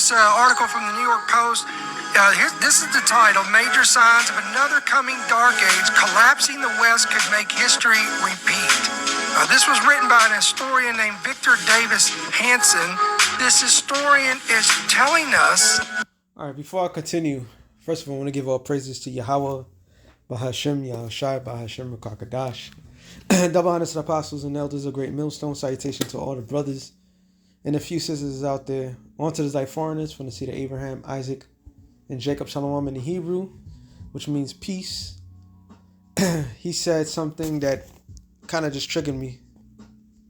this article from the New York Post. This is the title: Major Signs of Another Coming Dark Age. Collapsing the West Could Make History Repeat. This was written by an historian named Victor Davis Hanson. This historian is telling us... All right, before I continue, first of all, I want to give all praises to Yahweh, Bahashem, Yahushai, Bahashem, Rakakadash. Double honors to the apostles and elders of Great Millstone. Salutation to all the brothers and a few sisters out there. On to the like foreigners from the seed of Abraham, Isaac, and Jacob. Shalom in the Hebrew, which means peace. He said something that kind of just triggered me.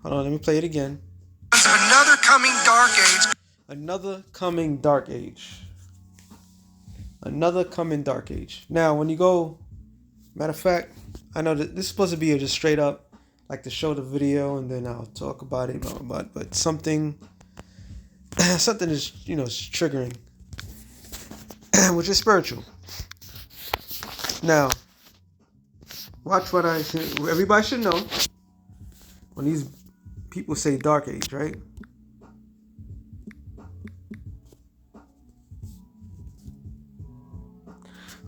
Hold on, let me play it again. Another coming dark age. Another coming dark age. Another coming dark age. Now, when you go, matter of fact, I know that this is supposed to be just straight up, like to show the video and then I'll talk about it, but something is, triggering, which is spiritual. Now, watch what I say. Everybody should know when these people say dark age, right?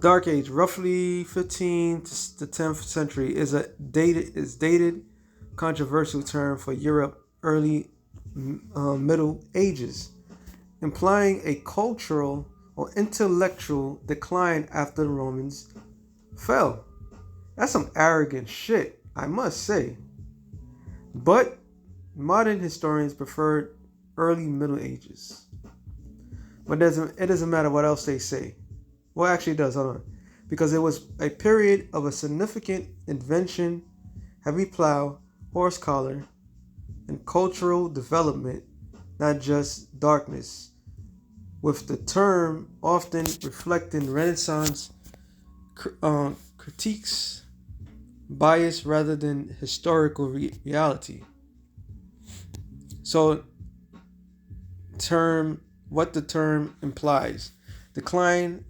Dark Age, roughly 15th to 10th century, is dated controversial term for Europe early Middle Ages, implying a cultural or intellectual decline after the Romans fell. That's some arrogant shit, I must say. But modern historians prefer early Middle Ages. But it doesn't matter what else they say. Well, actually it does, hold on. Because it was a period of a significant invention, heavy plow, horse collar, and cultural development, not just darkness, with the term often reflecting Renaissance critiques, bias rather than historical reality. So, what the term implies: decline,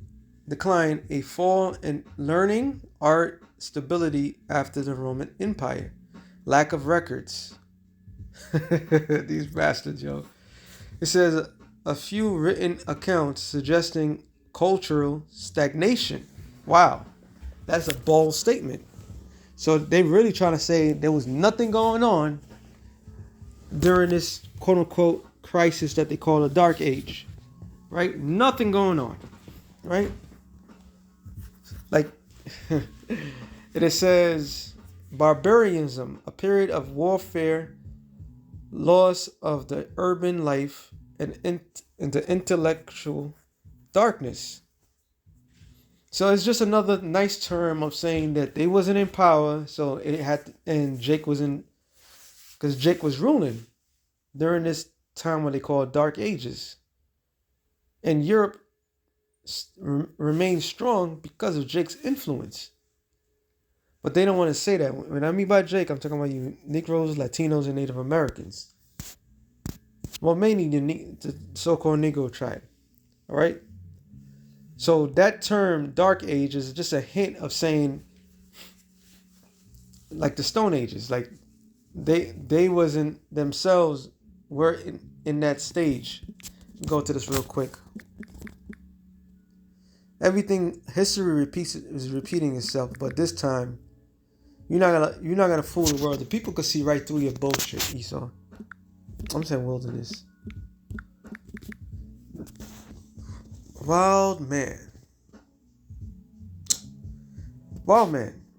a fall in learning, art, stability after the Roman Empire, lack of records. These bastards, yo. It says a few written accounts suggesting cultural stagnation. Wow, that's a bold statement. So they really trying to say there was nothing going on during this quote unquote crisis that they call a dark age, right? Nothing going on, right? Like, it says, barbarism, a period of warfare, loss of the urban life, and the intellectual darkness. So it's just another nice term of saying that they wasn't in power, so it had to, and Jake was in, because Jake was ruling during this time what they call Dark Ages. And Europe remains strong because of Jake's influence. But they don't want to say that. When I mean by Jake, I'm talking about you Negroes, Latinos, and Native Americans. Well, mainly the so-called Negro tribe. All right? So that term, Dark Age, is just a hint of saying, like the Stone Ages, like they wasn't themselves, were in that stage. Go to this real quick. Everything history is repeating itself, but this time you're not gonna fool the world. The people can see right through your bullshit, Esau. I'm saying wilderness. Wild man.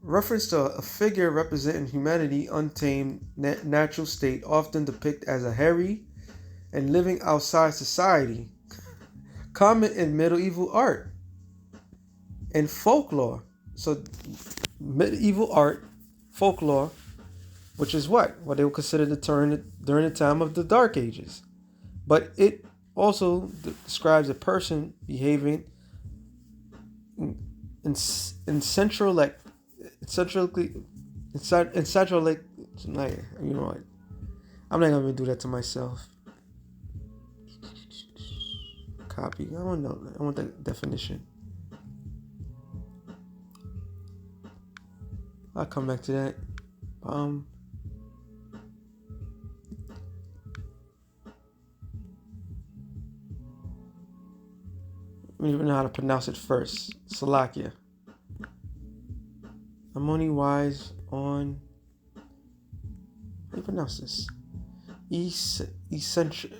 Reference to a figure representing humanity untamed natural state, often depicted as a hairy and living outside society. Common in medieval art and folklore. So medieval art, folklore, which is what they would consider the term during the time of the Dark Ages. But it also describes a person behaving in central, like centrally, like, you know what? I'm not gonna do that to myself. Copy. I want the definition. I'll come back to that. don't even know how to pronounce it first. Salakia. I'm only wise on. How do you pronounce this? Eccentrically.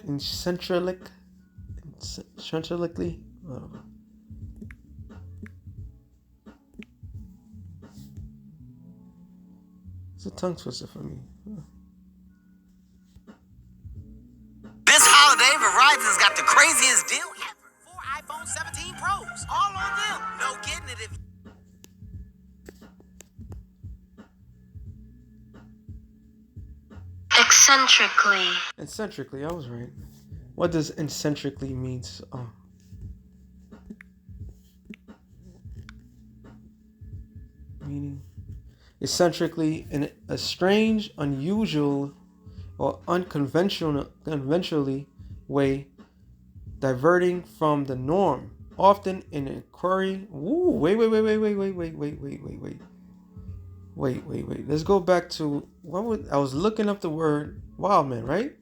It's a tongue twister for me. This holiday, Verizon's got the craziest deal ever. 4 iPhone 17 Pros, all on them. No getting it if... Eccentrically. Eccentrically, I was right. What does eccentrically mean? Meaning eccentrically in a strange, unusual, or unconventionally way, diverting from the norm, often in inquiry. Ooh, wait. Let's go back to I was looking up the word wild man, right?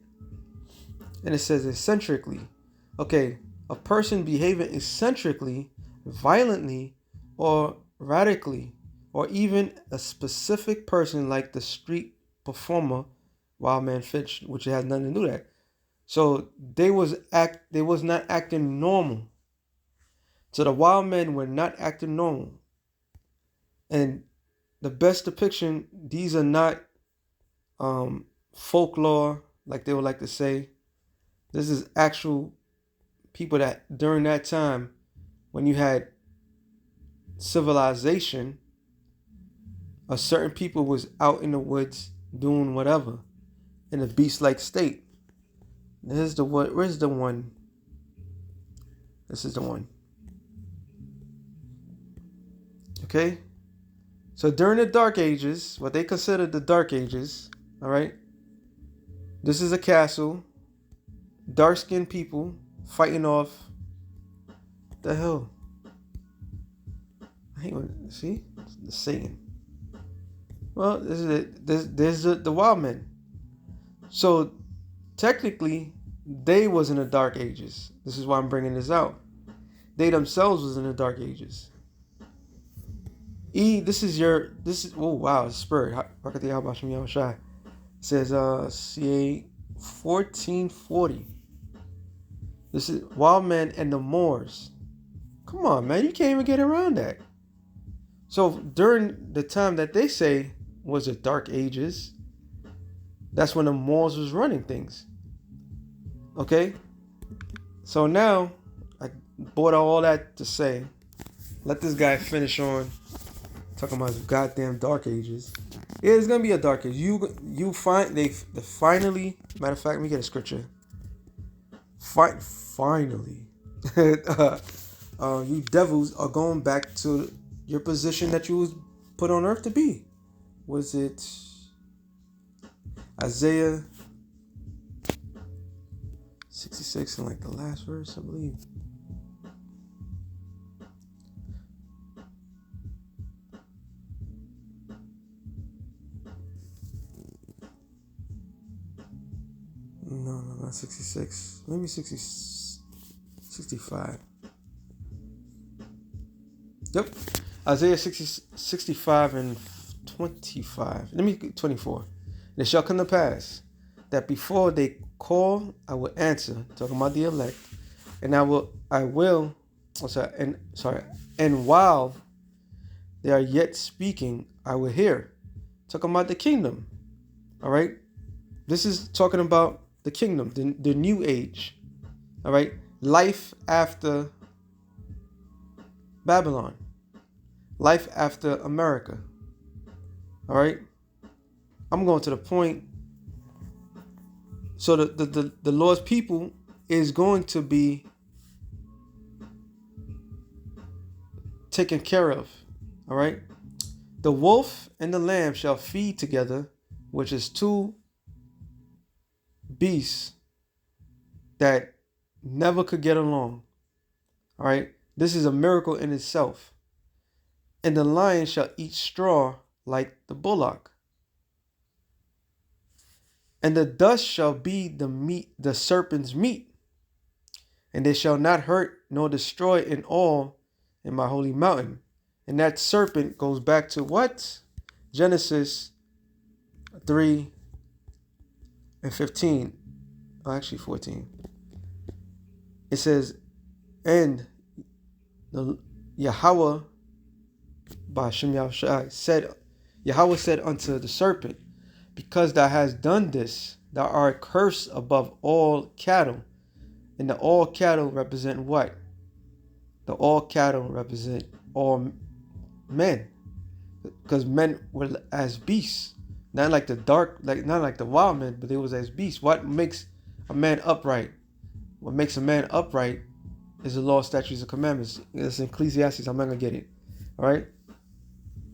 And it says eccentrically. Okay, a person behaving eccentrically, violently, or radically, or even a specific person like the street performer Wildman Fitch, which has nothing to do with that. So they was not acting normal. So the wild men were not acting normal. And the best depiction, these are not folklore, like they would like to say. This is actual people that during that time, when you had civilization, a certain people was out in the woods doing whatever in a beast-like state. Where's the one? This is the one. Okay? So during the Dark Ages, what they considered the Dark Ages, all right? This is a castle, dark-skinned people fighting off. What the hell? I hate when, see? The Satan. Well, this is it. There's the wild men. So technically, they was in the Dark Ages. This is why I'm bringing this out. They themselves was in the Dark Ages. Oh wow, it's Spirit. It says CA 1440. This is wild men and the Moors. Come on, man, you can't even get around that. So during the time that they say was the Dark Ages, that's when the Moors was running things. Okay? So now, I brought all that to say, let this guy finish on talking about the goddamn Dark Ages. Yeah, it's gonna be a Dark Age. You find they finally. Matter of fact, let me get a scripture. Finally, you devils are going back to your position that you was put on earth to be. Was it Isaiah 66 and like the last verse, I believe? No, not 66. Maybe 65. Yep. Isaiah 65 and 25. Let me 24. And it shall come to pass that before they call, I will answer. Talking about the elect. And and while they are yet speaking, I will hear. Talking about the kingdom. All right. This is talking about the kingdom, the new age. All right. Life after Babylon. Life after America. All right. I'm going to the point. So the Lord's people is going to be taken care of. All right. The wolf and the lamb shall feed together, which is two beasts that never could get along. All right. This is a miracle in itself. And the lion shall eat straw like the bullock. And the dust shall be the serpent's meat. And they shall not hurt nor destroy in all in my holy mountain. And that serpent goes back to what? Genesis 3 and 15. Oh, actually 14. It says, and the Yahweh Ba'Shem Yahushai said, Yahweh said unto the serpent, because thou hast done this, thou art cursed above all cattle. And the all cattle represent what? The all cattle represent all men. Because men were as beasts. Not like the dark, not like the wild men, but they was as beasts. What makes a man upright? What makes a man upright is the law, statutes, and commandments. It's in Ecclesiastes. I'm not going to get it. Alright?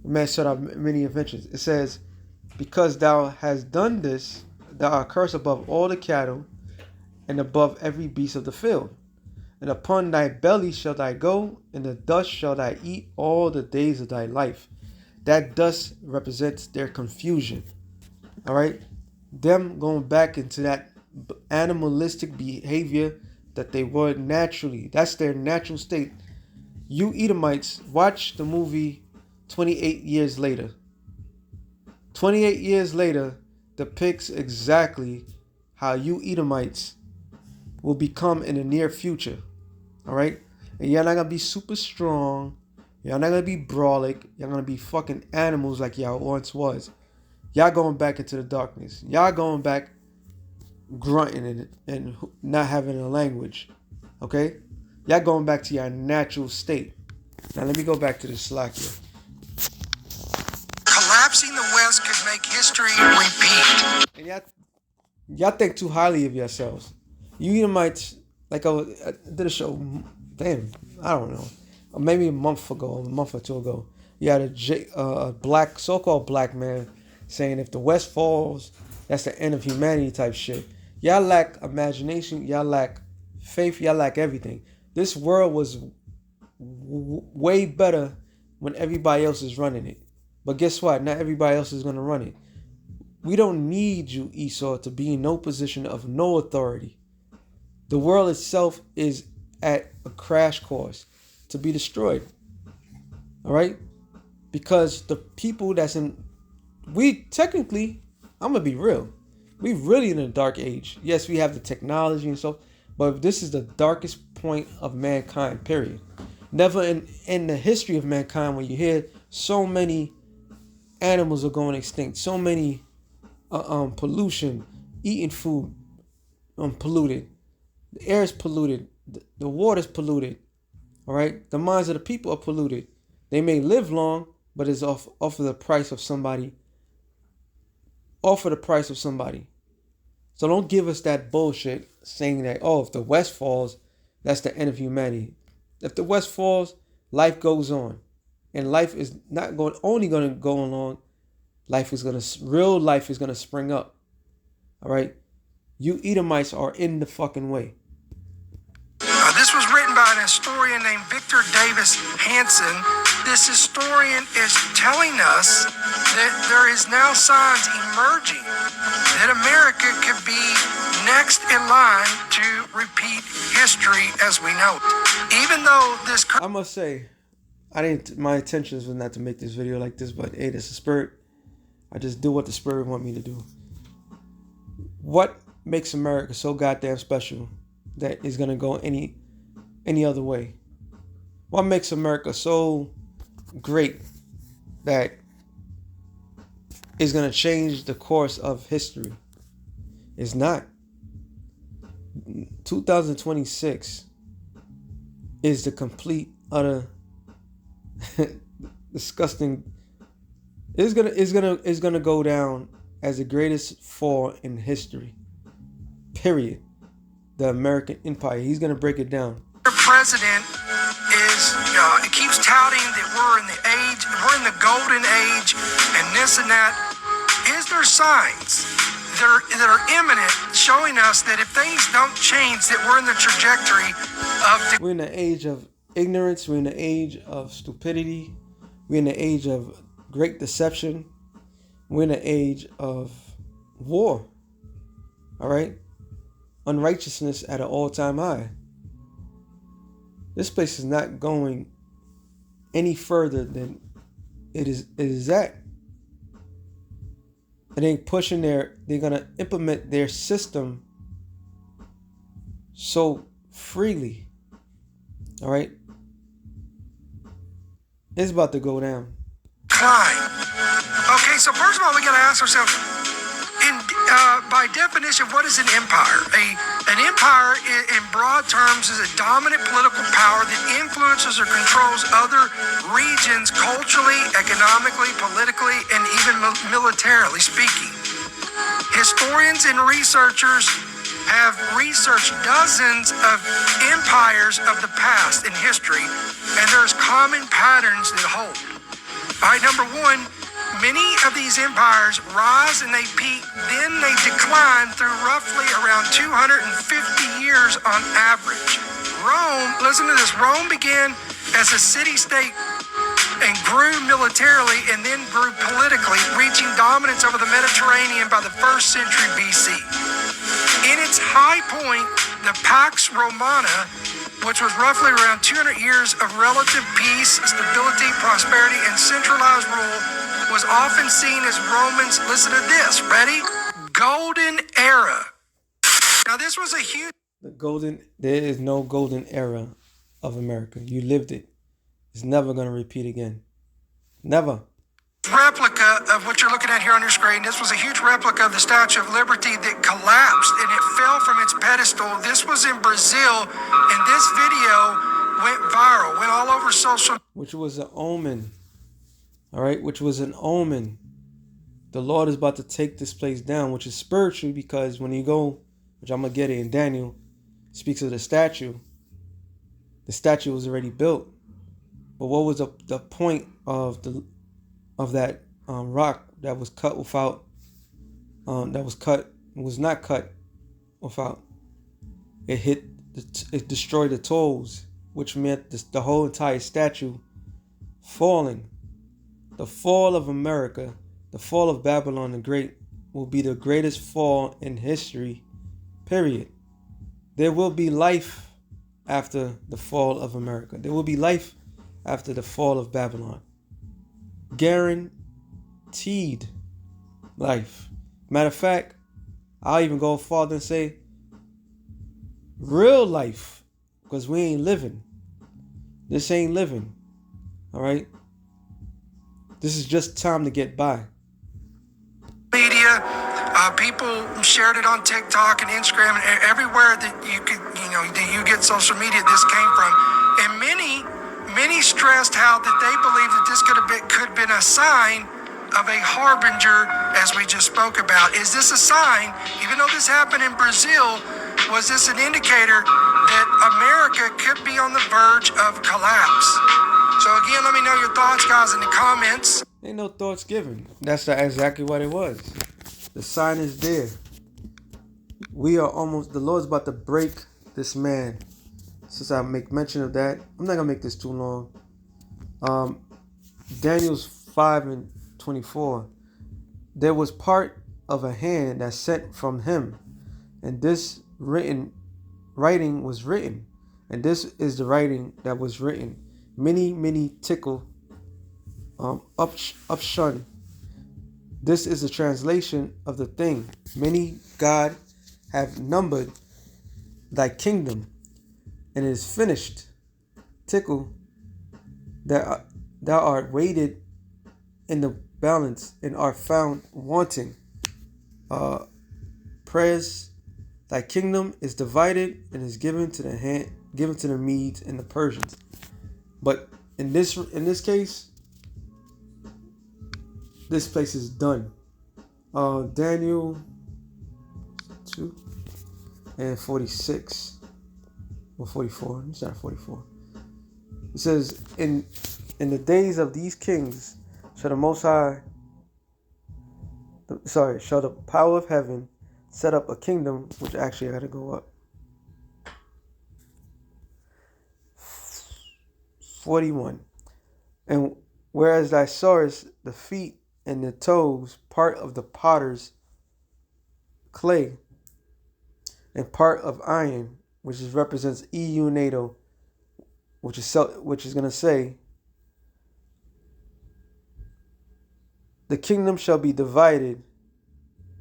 A man set out many inventions. It says, because thou hast done this, thou art cursed above all the cattle and above every beast of the field. And upon thy belly shall thou go, and the dust shall thou eat all the days of thy life. That dust represents their confusion. Alright? Them going back into that animalistic behavior that they were naturally. That's their natural state. You Edomites, watch the movie 28 Years Later. 28 Years Later depicts exactly how you Edomites will become in the near future. Alright? And you're not going to be super strong. Y'all not going to be brawlic. Y'all going to be fucking animals like y'all once was. Y'all going back into the darkness. Y'all going back grunting and not having a language. Okay? Y'all going back to your natural state. Now let me go back to the slack here. Collapsing the West could make history repeat. And y'all think too highly of yourselves. You Edomites, like I did a show, damn, I don't know, maybe a month or two ago. You had a black, so-called black man saying if the West falls, that's the end of humanity type shit. Y'all lack imagination, y'all lack faith, y'all lack everything. This world was way better when everybody else is running it. But guess what? Not everybody else is going to run it. We don't need you, Esau, to be in no position of no authority. The world itself is at a crash course to be destroyed. All right? Because the people that's in... We technically, I'm going to be real. We really in a dark age. Yes, we have the technology and so, but this is the darkest point of mankind, period. Never in the history of mankind when you hear so many animals are going extinct, so many pollution, eating food polluted, the air is polluted, the water is polluted, all right? The minds of the people are polluted. They may live long, but it's off of the price of somebody. Off of the price of somebody. So don't give us that bullshit saying that, oh, if the West falls, that's the end of humanity. If the West falls, life goes on. And life is not only going to go along. Real life is going to spring up. All right? You Edomites are in the fucking way. This was written by an historian named Victor Davis Hanson. This historian is telling us that there is now signs emerging that America could be next in line to repeat history as we know it. Even though this... I must say, my intentions was not to make this video like this, but hey, that's the spirit. I just do what the spirit want me to do. What makes America so goddamn special that is gonna go any other way? What makes America so great that is gonna change the course of history? It's not. 2026 is the complete, utter, disgusting. It's gonna go down as the greatest fall in history. Period. The American Empire. He's gonna break it down. The president is, it keeps touting that we're in the golden age, and this and that. Is there signs that are imminent, showing us that if things don't change, that we're in the trajectory of... We're in the age of ignorance. We're in the age of stupidity. We're in the age of great deception. We're in the age of war. All right? Unrighteousness at an all-time high. This place is not going any further than it is at. It ain't pushing they're gonna implement their system so freely. All right, it's about to go down. Klein. Okay, so first of all, we got to ask ourselves, by definition, what is an empire? An empire, in broad terms, is a dominant political power that influences or controls other regions culturally, economically, politically, and even militarily speaking. Historians and researchers have researched dozens of empires of the past in history, and there's common patterns that hold. All right, number one, many of these empires rise and they peak, then they decline through roughly around 250 years on average. Rome, listen to this, Rome began as a city-state and grew militarily and then grew politically, reaching dominance over the Mediterranean by the 1st century BC. In its high point, the Pax Romana, which was roughly around 200 years of relative peace, stability, prosperity, and centralized rule, was often seen as Romans, listen to this, ready? Golden era. Now this was a huge... There is no golden era of America. You lived it. It's never going to repeat again. Never. Replica of what you're looking at here on your screen. This was a huge replica of the Statue of Liberty that collapsed and it fell from its pedestal. This was in Brazil, and this video went viral, went all over social. Which was an omen. All right, which was an omen. The Lord is about to take this place down, which is spiritual, because when you go, which I'm gonna get it in Daniel, speaks of the statue. The statue was already built, but what was the point of that rock that was cut without was not cut without it destroyed the toes, which meant the whole entire statue falling. The fall of America, the fall of Babylon the Great, will be the greatest fall in history, period. There will be life after the fall of America. There will be life after the fall of Babylon. Guaranteed life. Matter of fact, I'll even go farther and say real life, because we ain't living. This ain't living. All right? This is just time to get by. Media, people shared it on TikTok and Instagram and everywhere that that you get social media. This came from, and many stressed how that they believe that this could have been a sign of a harbinger, as we just spoke about. Is this a sign? Even though this happened in Brazil, was this an indicator that America could be on the verge of collapse? So again, let me know your thoughts, guys, in the comments. Ain't no thoughts given. That's exactly what it was. The sign is there. The Lord's about to break this man. Since I make mention of that, I'm not going to make this too long. Daniel's 5:24. There was part of a hand that sent from him, and this writing was written. And this is the writing that was written. Many tickle upshun. This is a translation of the thing. Many God have numbered thy kingdom, and it is finished. Tickle, thou art weighted in the balance and are found wanting. Prayers, thy kingdom is divided and is given to the Medes and the Persians. But in this case, this place is done. Daniel 2:46 or 44. It's not 44. It says, in the days of these kings shall the power of heaven set up a kingdom, which actually I gotta go up. 41. And whereas thou sawest the feet and the toes, part of the potter's clay and part of iron, which represents EU, NATO, which is going to say, the kingdom shall be divided,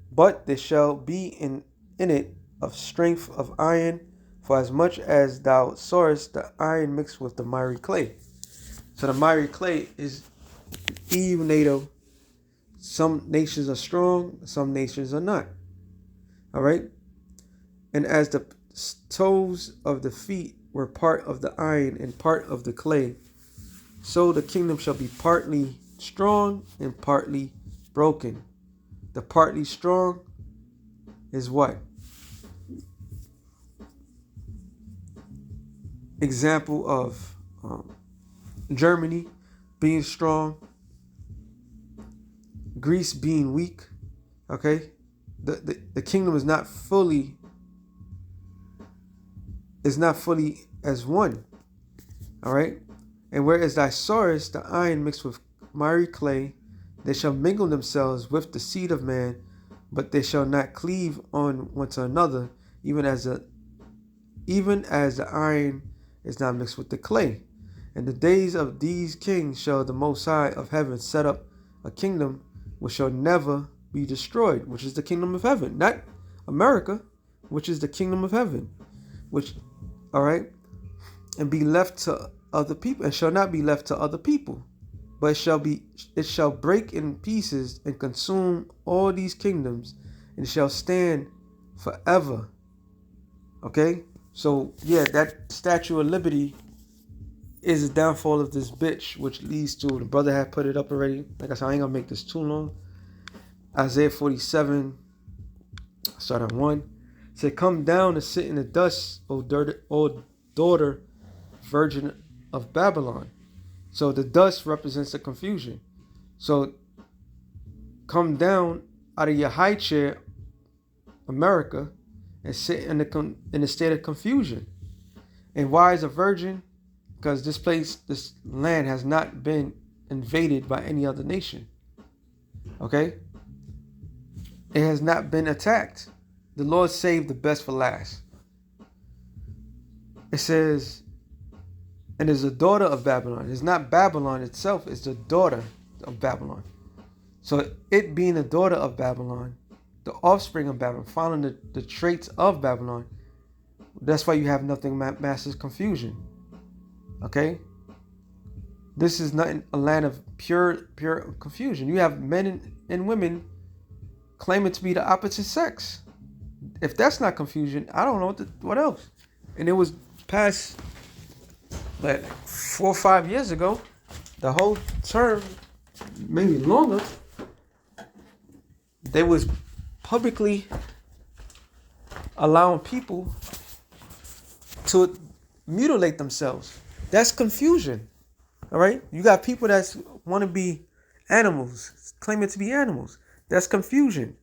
but there shall be in it of strength of iron, for as much as thou sawest the iron mixed with the miry clay. So the miry clay is Eve, NATO. Some nations are strong, some nations are not. All right? And as the toes of the feet were part of the iron and part of the clay, so the kingdom shall be partly strong and partly broken. The partly strong is what? Example of Germany being strong, Greece being weak. Okay, the kingdom is not fully as one. All right, and whereas thy sawest the iron mixed with miry clay, they shall mingle themselves with the seed of man, but they shall not cleave on one to another, even as the iron is not mixed with the clay. In the days of these kings shall the Most High of heaven set up a kingdom which shall never be destroyed, which is the kingdom of heaven, not America, which is the kingdom of heaven, which, all right, and be left to other people, and shall not be left to other people, but it shall break in pieces and consume all these kingdoms, and shall stand forever. Okay, so yeah, that Statue of Liberty is the downfall of this bitch, which leads to, the brother had put it up already. Like I said, I ain't gonna make this too long. Isaiah 47, start at 1. It said, come down and sit in the dust, O daughter, virgin of Babylon. So the dust represents the confusion. So come down out of your high chair, America, and sit in a state of confusion. And why is a virgin? Because this land has not been invaded by any other nation. Okay? It has not been attacked. The Lord saved the best for last. It says, and is a daughter of Babylon. It's not Babylon itself, it's the daughter of Babylon. So it being the daughter of Babylon, the offspring of Babylon, following the traits of Babylon, that's why you have nothing massive confusion. Okay? This is not a land of pure confusion. You have men and women claiming to be the opposite sex. If that's not confusion, I don't know what else. And it was past like 4 or 5 years ago, the whole term, maybe longer, they was publicly allowing people to mutilate themselves. That's confusion. All right? You got people that want to be animals, claiming to be animals. That's confusion.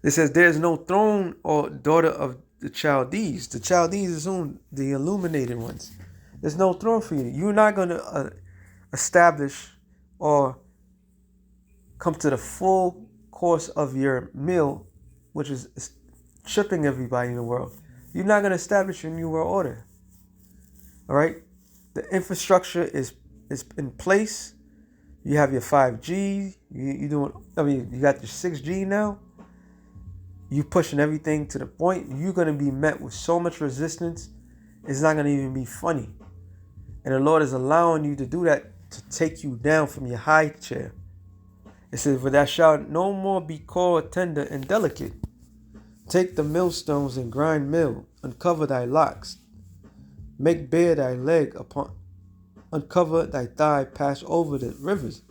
It says there is no throne or daughter of the Chaldees. The Chaldees is whom? The illuminated ones. There's no throne for you. You're not going to establish or come to the full course of your meal, which is shipping everybody in the world. You're not going to establish your new world order. All right? The infrastructure is in place. You have your 5G. You got your 6G now. You pushing everything to the point. You're going to be met with so much resistance. It's not going to even be funny. And the Lord is allowing you to do that to take you down from your high chair. It says, for thou shalt no more be called tender and delicate. Take the millstones and grind mill. Uncover thy locks. Make bare thy leg uncover thy thigh, pass over the rivers.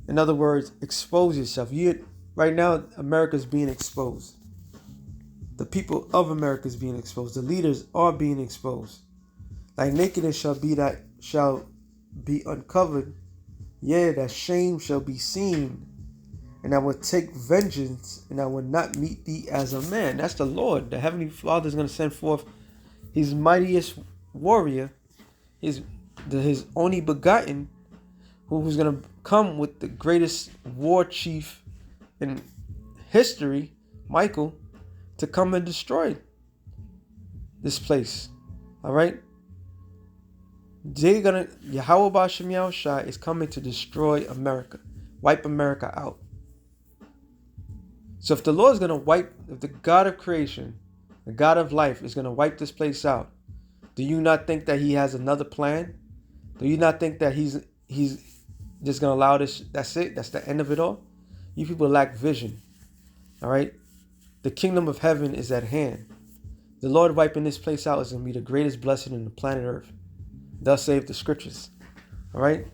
In other words, expose yourself. Right now, America's being exposed. The people of America is being exposed. The leaders are being exposed. Thy nakedness shall be uncovered. Yea, thy shame shall be seen. And I will take vengeance, and I will not meet thee as a man. That's the Lord. The Heavenly Father is going to send forth his mightiest warrior, his only begotten, who's going to come with the greatest war chief in history, Michael, to come and destroy this place. All right? Yahweh Bashem Yahushua is coming to destroy America, wipe America out. So if the Lord is going to if the God of creation, the God of life is going to wipe this place out, do you not think that he has another plan? Do you not think that he's just going to allow this? That's it. That's the end of it all. You people lack vision. All right. The kingdom of heaven is at hand. The Lord wiping this place out is going to be the greatest blessing in the planet Earth. Thus save the scriptures. All right.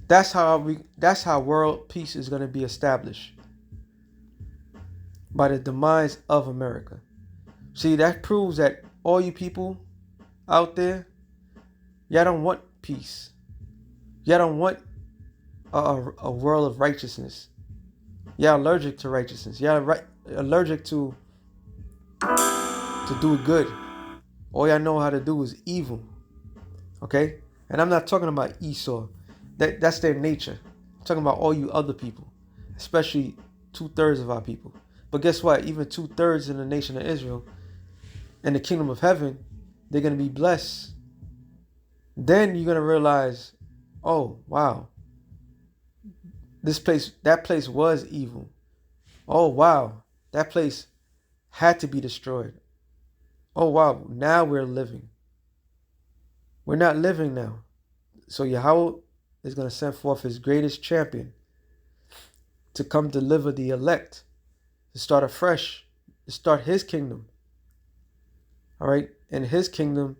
That's how world peace is going to be established. By the demise of America. See, that proves that all you people out there, y'all don't want peace. Y'all don't want a world of righteousness. Y'all allergic to righteousness. Y'all allergic to do good. All y'all know how to do is evil. Okay? And I'm not talking about Esau. That's their nature. I'm talking about all you other people. Especially 2/3 of our people. But guess what? Even 2/3 in the nation of Israel and the kingdom of heaven, they're going to be blessed. Then you're going to realize, oh, wow. That place was evil. Oh, wow. That place had to be destroyed. Oh, wow. Now we're living. We're not living now. So Yahweh is going to send forth his greatest champion to come deliver the elect, to start afresh, to start his kingdom. All right? And his kingdom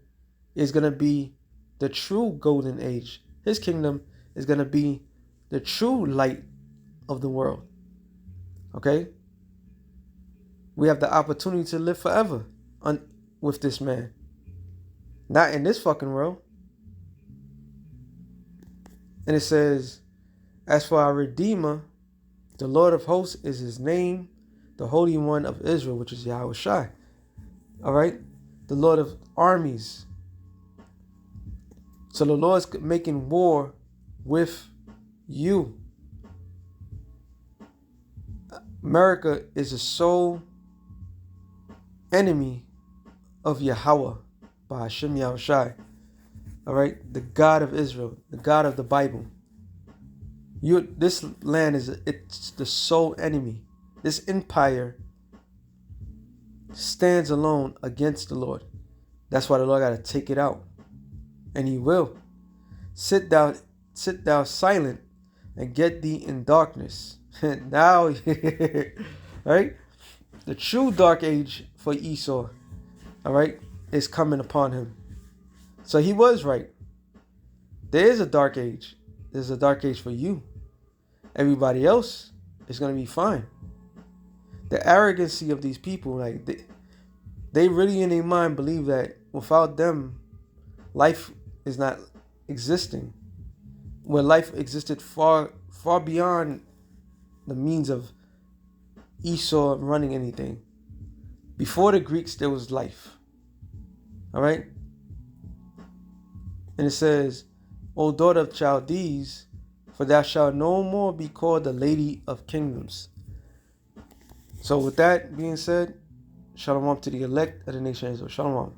is going to be the true golden age. His kingdom is going to be the true light of the world. Okay? We have the opportunity to live forever with this man. Not in this fucking world. And it says, as for our Redeemer, the Lord of hosts is his name, the Holy One of Israel, which is Yahweh Shai. All right? The Lord of armies. So the Lord is making war with you. America is the sole enemy of Yahweh by Hashem Yahushai. All right? The God of Israel, the God of the Bible. This land it's the sole enemy. This empire stands alone against the Lord. That's why the Lord got to take it out. And he will. Sit thou silent and get thee in darkness. Now, right? The true dark age for Esau, all right, is coming upon him. So he was right. There is a dark age. There's a dark age for you. Everybody else is going to be fine. The arrogancy of these people, like they really in their mind believe that without them, life is not existing. Where life existed far beyond the means of Esau running anything. Before the Greeks, there was life. All right? And it says, O daughter of Chaldees, for thou shalt no more be called the lady of kingdoms. So with that being said, shalom to the elect of the nation of Israel. Shalom.